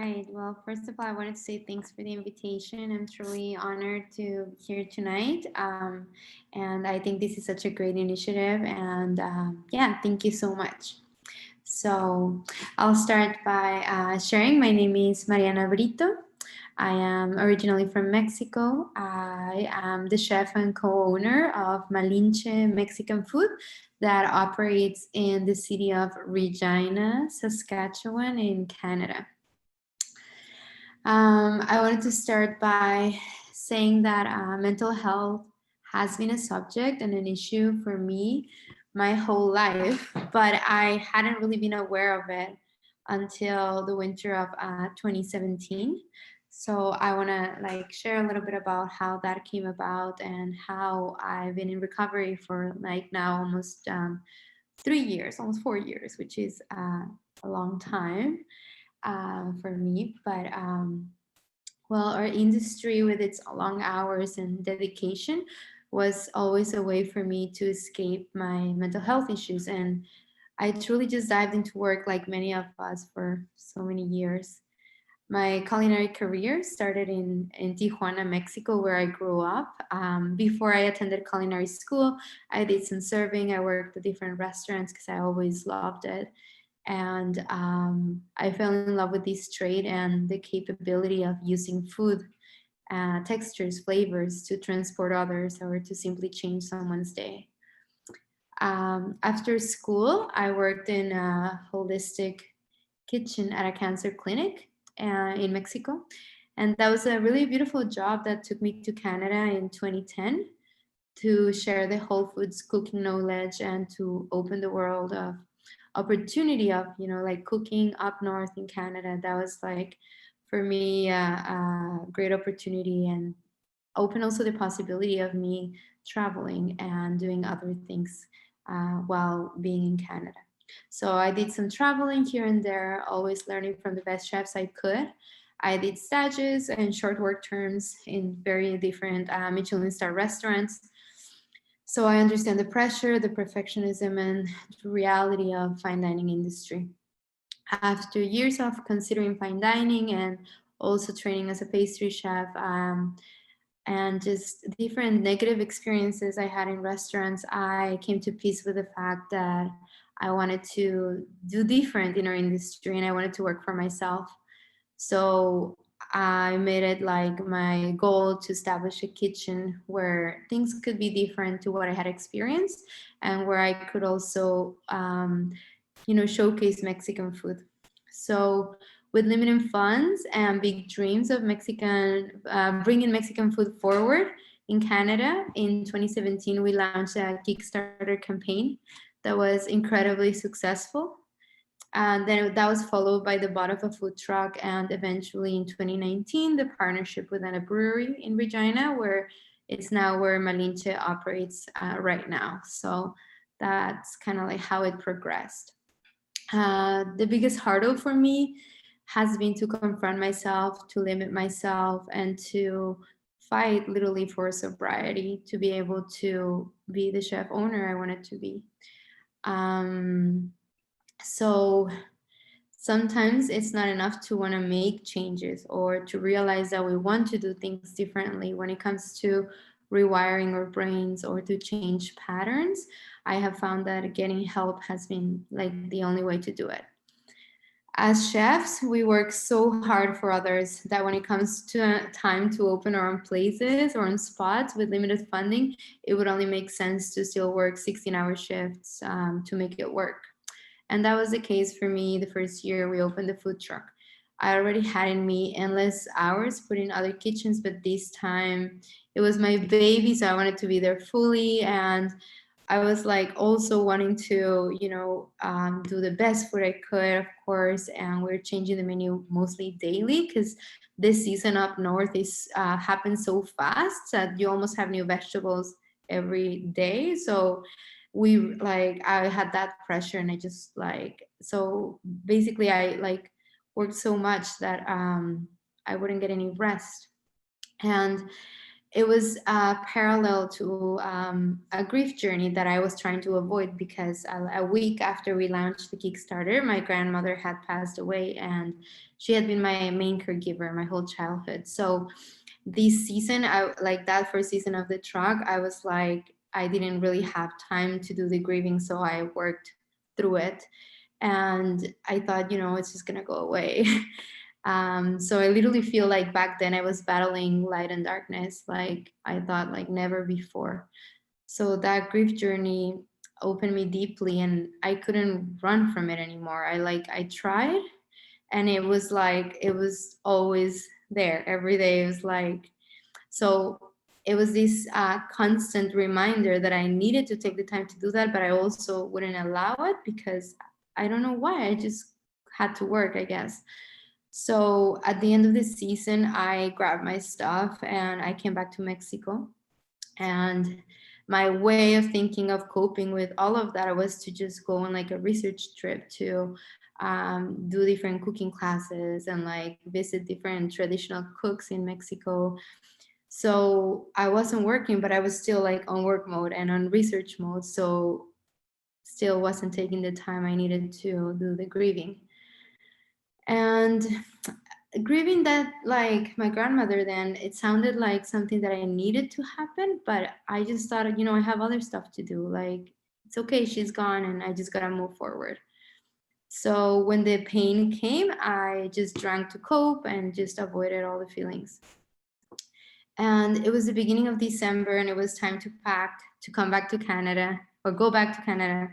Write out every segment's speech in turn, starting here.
right. Well, first of all, I wanted to say thanks for the invitation. I'm truly honored to be here tonight. And I think this is such a great initiative. And yeah, thank you so much. So I'll start by sharing. My name is Mariana Brito. I am originally from Mexico. I am the chef and co-owner of Malinche Mexican Food that operates in the city of Regina, Saskatchewan in Canada. I wanted to start by saying that mental health has been a subject and an issue for me my whole life, but I hadn't really been aware of it until the winter of 2017. So I want to share a little bit about how that came about and how I've been in recovery for now almost 3 years, almost 4 years, which is a long time for me. But well, our industry with its long hours and dedication was always a way for me to escape my mental health issues. And I truly just dived into work like many of us for so many years. My culinary career started in Tijuana, Mexico, where I grew up. Before I attended culinary school, I did some serving. I worked at different restaurants because I always loved it. And I fell in love with this trade and the capability of using food, textures, flavors to transport others or to simply change someone's day. After school, I worked in a holistic kitchen at a cancer clinic in Mexico. And that was a really beautiful job that took me to Canada in 2010 to share the Whole Foods cooking knowledge and to open the world of opportunity of, cooking up north in Canada. That was for me, a great opportunity and open also the possibility of me traveling and doing other things while being in Canada. So I did some traveling here and there, always learning from the best chefs I could. I did stages and short work terms in very different Michelin star restaurants. So I understand the pressure, the perfectionism, and the reality of fine dining industry. After years of considering fine dining and also training as a pastry chef, and just different negative experiences I had in restaurants, I came to peace with the fact that I wanted to do different in our industry and I wanted to work for myself. So I made it like my goal to establish a kitchen where things could be different to what I had experienced and where I could also, showcase Mexican food. So with limited funds and big dreams of bringing Mexican food forward in Canada, in 2017, we launched a Kickstarter campaign that was incredibly successful. And then that was followed by the bought of a food truck, and eventually in 2019, the partnership with a brewery in Regina, where it's now where Malinche operates right now. So that's kind of like how it progressed. The biggest hurdle for me has been to confront myself, to limit myself, and to fight literally for sobriety to be able to be the chef owner I wanted to be. So sometimes it's not enough to want to make changes or to realize that we want to do things differently when it comes to rewiring our brains or to change patterns. I have found that getting help has been like the only way to do it. As chefs, we work so hard for others that when it comes to time to open our own places or on spots with limited funding, it would only make sense to still work 16-hour shifts to make it work. And that was the case for me the first year we opened the food truck. I already had in me endless hours put in other kitchens, but this time it was my baby, so I wanted to be there fully. And I was like also wanting to, do the best food I could, of course. And we're changing the menu mostly daily because this season up north is happens so fast that you almost have new vegetables every day. So I had that pressure, and I just so basically I worked so much that I wouldn't get any rest. And it was parallel to a grief journey that I was trying to avoid, because a week after we launched the Kickstarter, my grandmother had passed away, and she had been my main caregiver my whole childhood. So this season, I like that first season of the truck, I was like, I didn't really have time to do the grieving, so I worked through it. And I thought, it's just gonna go away. So I literally feel like back then I was battling light and darkness, like I thought like never before. So that grief journey opened me deeply, and I couldn't run from it anymore. I tried, and it was always there every day. It was like, so it was this constant reminder that I needed to take the time to do that, but I also wouldn't allow it because I don't know why. I just had to work, I guess. So at the end of the season, I grabbed my stuff and I came back to Mexico. And my way of thinking of coping with all of that was to just go on like a research trip to do different cooking classes and like visit different traditional cooks in Mexico. So I wasn't working, but I was still like on work mode and on research mode. So still wasn't taking the time I needed to do the grieving. And grieving that, like my grandmother, then it sounded like something that I needed to happen, but I just thought, I have other stuff to do. Like, it's okay, she's gone, and I just gotta move forward. So when the pain came, I just drank to cope and just avoided all the feelings. And it was the beginning of December, and it was time to pack to come back to Canada, or go back to Canada.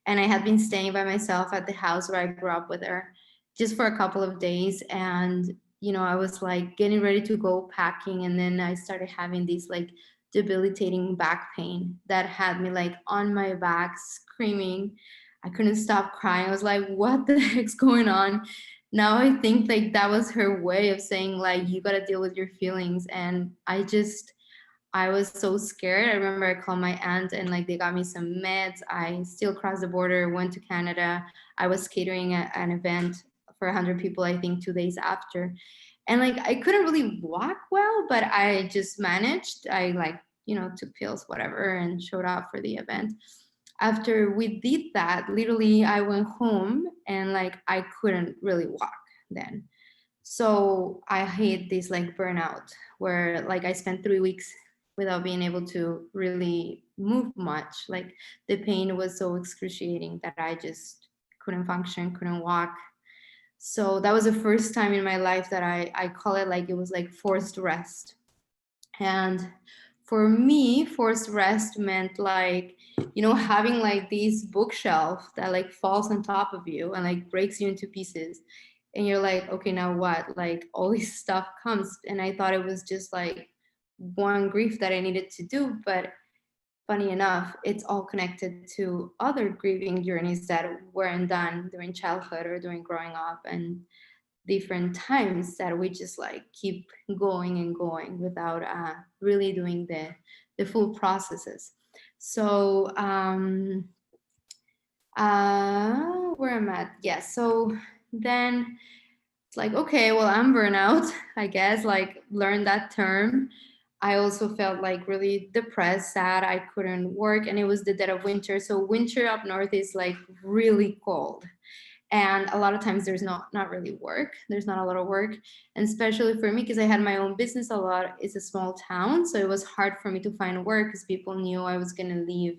And I had been staying by myself at the house where I grew up with her, just for a couple of days. And, I was like getting ready to go packing. And then I started having these like debilitating back pain that had me like on my back screaming. I couldn't stop crying. I was like, what the heck's going on? Now I think like that was her way of saying like, you got to deal with your feelings. And I was so scared. I remember I called my aunt and like they got me some meds. I still crossed the border, went to Canada. I was catering an event for 100 people, I think 2 days after. And like I couldn't really walk well, but I just managed. I like, took pills, whatever, and showed up for the event. After we did that, literally I went home and like I couldn't really walk then. So I hit this like burnout where like I spent 3 weeks without being able to really move much. Like the pain was so excruciating that I just couldn't function, couldn't walk. So that was the first time in my life that I call it like it was like forced rest. And for me, forced rest meant like, having like this bookshelf that like falls on top of you and like breaks you into pieces. And you're like, okay, now what? Like all this stuff comes. And I thought it was just like one grief that I needed to do. But funny enough, it's all connected to other grieving journeys that weren't done during childhood or during growing up, and different times that we just like keep going and going without really doing the full processes. So where I'm at, yes. So then it's like, okay, well, I'm burnout, I guess, like learn that term. I also felt like really depressed, sad. I couldn't work, and it was the dead of winter. So winter up north is like really cold, and a lot of times there's not really work. There's not a lot of work, and especially for me because I had my own business a lot. It's a small town, so it was hard for me to find work because people knew I was going to leave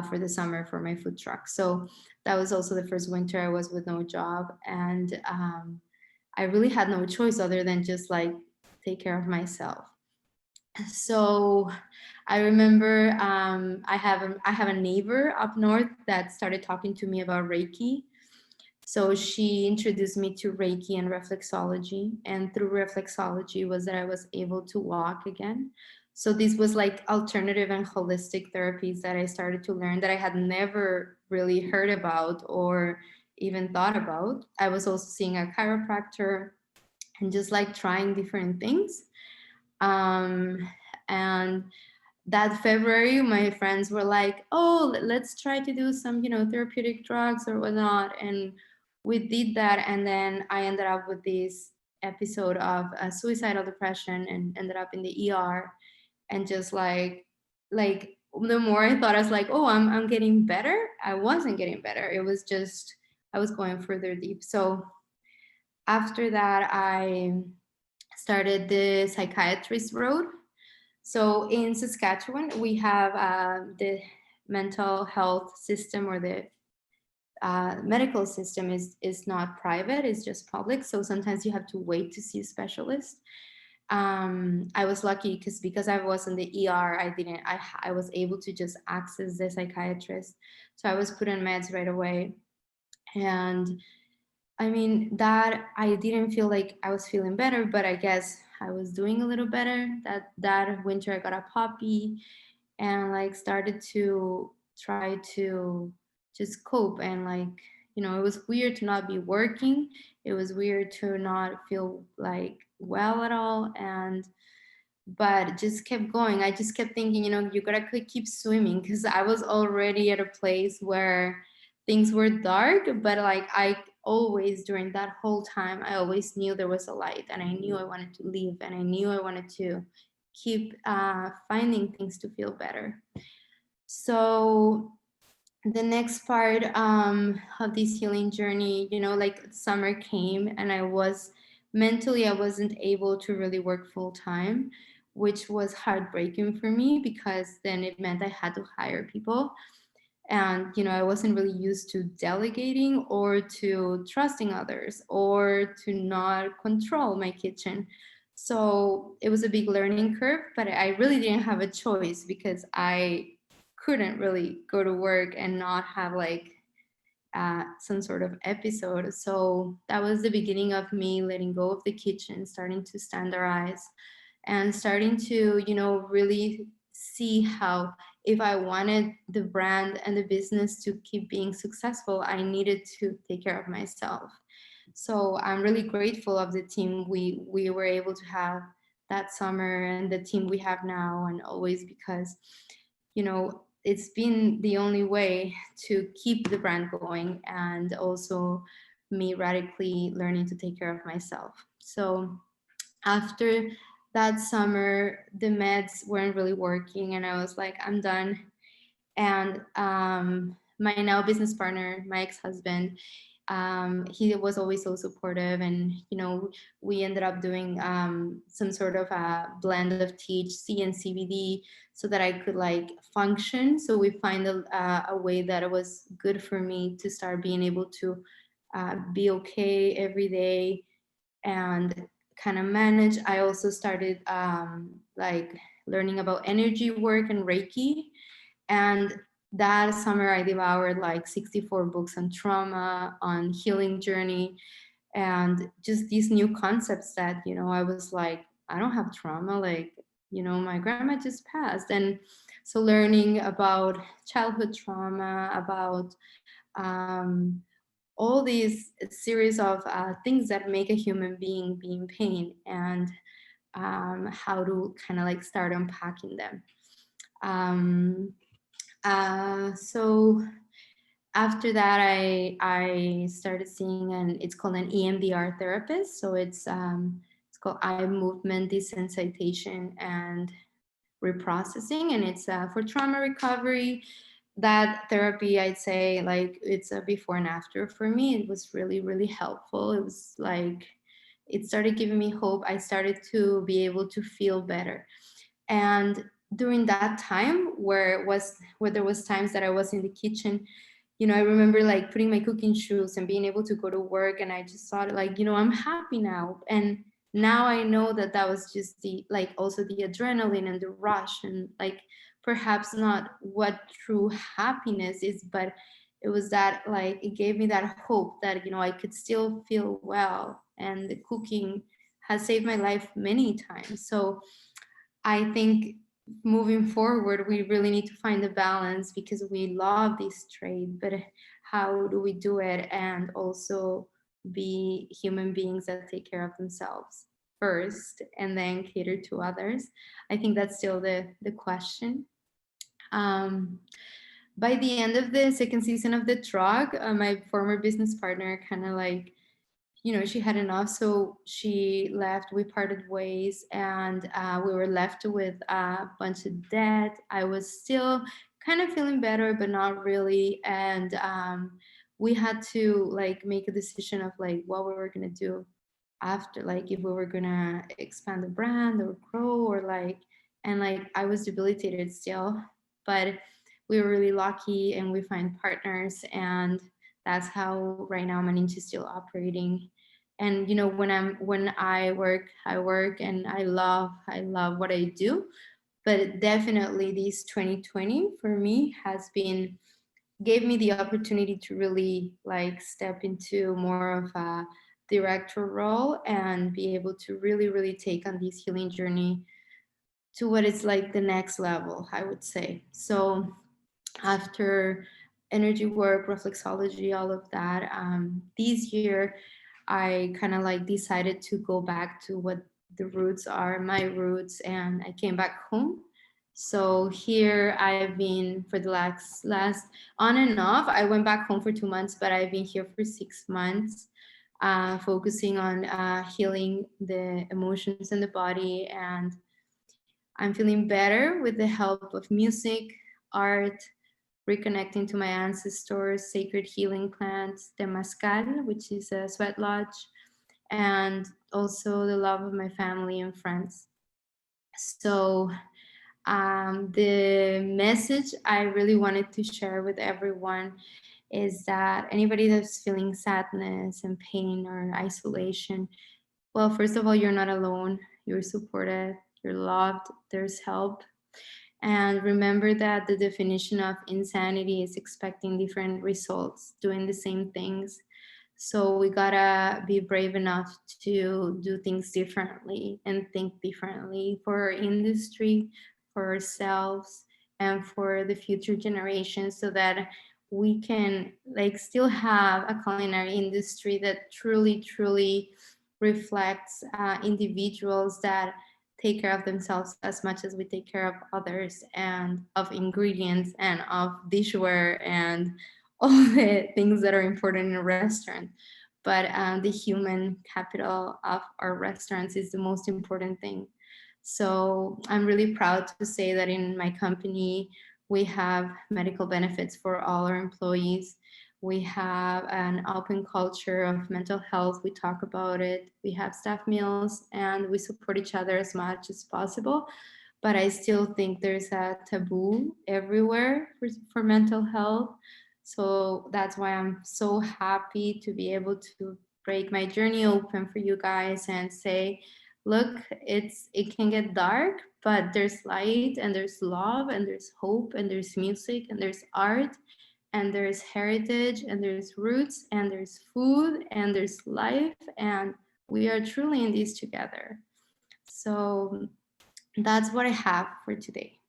for the summer for my food truck. So that was also the first winter I was with no job, and I really had no choice other than just like take care of myself. So I remember I have a neighbor up north that started talking to me about Reiki. So she introduced me to Reiki and reflexology, and through reflexology was that I was able to walk again. So this was like alternative and holistic therapies that I started to learn that I had never really heard about or even thought about. I was also seeing a chiropractor and just like trying different things. And that February, my friends were like, oh, let's try to do some, therapeutic drugs or whatnot. And we did that. And then I ended up with this episode of suicidal depression and ended up in the ER. and just like the more I thought, I was like, oh, I'm getting better. I wasn't getting better. It was just, I was going further deep. So after that, I started the psychiatrist road. So in Saskatchewan, we have the mental health system, or the medical system is not private, it's just public. So sometimes you have to wait to see a specialist. I was lucky because I was in the ER, I was able to just access the psychiatrist. So I was put on meds right away. And I mean, that I didn't feel like I was feeling better, but I guess I was doing a little better. That winter I got a puppy, and like started to try to just cope. And like, it was weird to not be working. It was weird to not feel like well at all. And but just kept going. I just kept thinking, you gotta keep swimming, because I was already at a place where things were dark, but like I always, during that whole time, I always knew there was a light, and I knew I wanted to leave, and I knew I wanted to keep finding things to feel better. So the next part of this healing journey, like summer came, and I wasn't able to really work full time, which was heartbreaking for me, because then it meant I had to hire people. And, I wasn't really used to delegating or to trusting others or to not control my kitchen. So it was a big learning curve, but I really didn't have a choice, because I couldn't really go to work and not have like some sort of episode. So that was the beginning of me letting go of the kitchen, starting to standardize, and starting to, really see how, if I wanted the brand and the business to keep being successful, I needed to take care of myself. So I'm really grateful of the team we were able to have that summer, and the team we have now and always, because it's been the only way to keep the brand going, and also me radically learning to take care of myself. So after that summer, the meds weren't really working, and I was like, I'm done. And my now business partner, my ex-husband, he was always so supportive, and we ended up doing some sort of a blend of THC and CBD, so that I could like function. So we find a way that it was good for me to start being able to be okay every day and kind of manage. I also started like learning about energy work and Reiki. And that summer I devoured like 64 books on trauma, on healing journey, and just these new concepts that, I was like, I don't have trauma, like, my grandma just passed. And so learning about childhood trauma, about all these series of things that make a human being be in pain, and how to kind of like start unpacking them. So after that, I started seeing, and it's called an EMDR therapist. So it's called eye movement desensitization and reprocessing, and it's for trauma recovery. That therapy, I'd say, like, it's a before and after for me. It was really, really helpful. It was like, it started giving me hope. I started to be able to feel better. And during that time where there was times that I was in the kitchen, I remember like putting my cooking shoes and being able to go to work, and I just thought like, I'm happy now. And now I know that that was just the, like, also the adrenaline and the rush, and like perhaps not what true happiness is, but it was that, like, it gave me that hope that, I could still feel well. And the cooking has saved my life many times. So I think moving forward, we really need to find a balance, because we love this trade, but how do we do it and also be human beings that take care of themselves first and then cater to others? I think that's still the question. By the end of the second season of The Drug, my former business partner kind of like, she had enough. So she left, we parted ways, and we were left with a bunch of debt. I was still kind of feeling better, but not really. And we had to like make a decision of like what we were going to do after, like if we were going to expand the brand or grow, or like, and like I was debilitated still, but we were really lucky and we find partners, and that's how right now Maninche is still operating. And when I work, and I love what I do. But definitely this 2020 for me has been, gave me the opportunity to really like step into more of a director role and be able to really take on this healing journey to what is like the next level, I would say. So after energy work, reflexology, all of that, this year I kind of like decided to go back to what the roots are, my roots, and I came back home. So here I've been for the last on and off. I went back home for 2 months, but I've been here for 6 months, focusing on healing the emotions in the body, and I'm feeling better with the help of music, art, reconnecting to my ancestors, sacred healing plants, the Temazcal, which is a sweat lodge, and also the love of my family and friends. So the message I really wanted to share with everyone is that anybody that's feeling sadness and pain or isolation, well, first of all, you're not alone. You're supported, you're loved, there's help. And remember that the definition of insanity is expecting different results, doing the same things. So we gotta be brave enough to do things differently and think differently for our industry, for ourselves, and for the future generations, so that we can like still have a culinary industry that truly reflects individuals that take care of themselves as much as we take care of others, and of ingredients and of dishware and all the things that are important in a restaurant. But the human capital of our restaurants is the most important thing. So I'm really proud to say that in my company, we have medical benefits for all our employees. We have an open culture of mental health. We talk about it. We have staff meals, and we support each other as much as possible. But I still think there's a taboo everywhere for mental health. So that's why I'm so happy to be able to break my journey open for you guys and say, look, it can get dark, but there's light, and there's love, and there's hope, and there's music, and there's art, and there's heritage, and there's roots, and there's food, and there's life, and we are truly in this together. So that's what I have for today.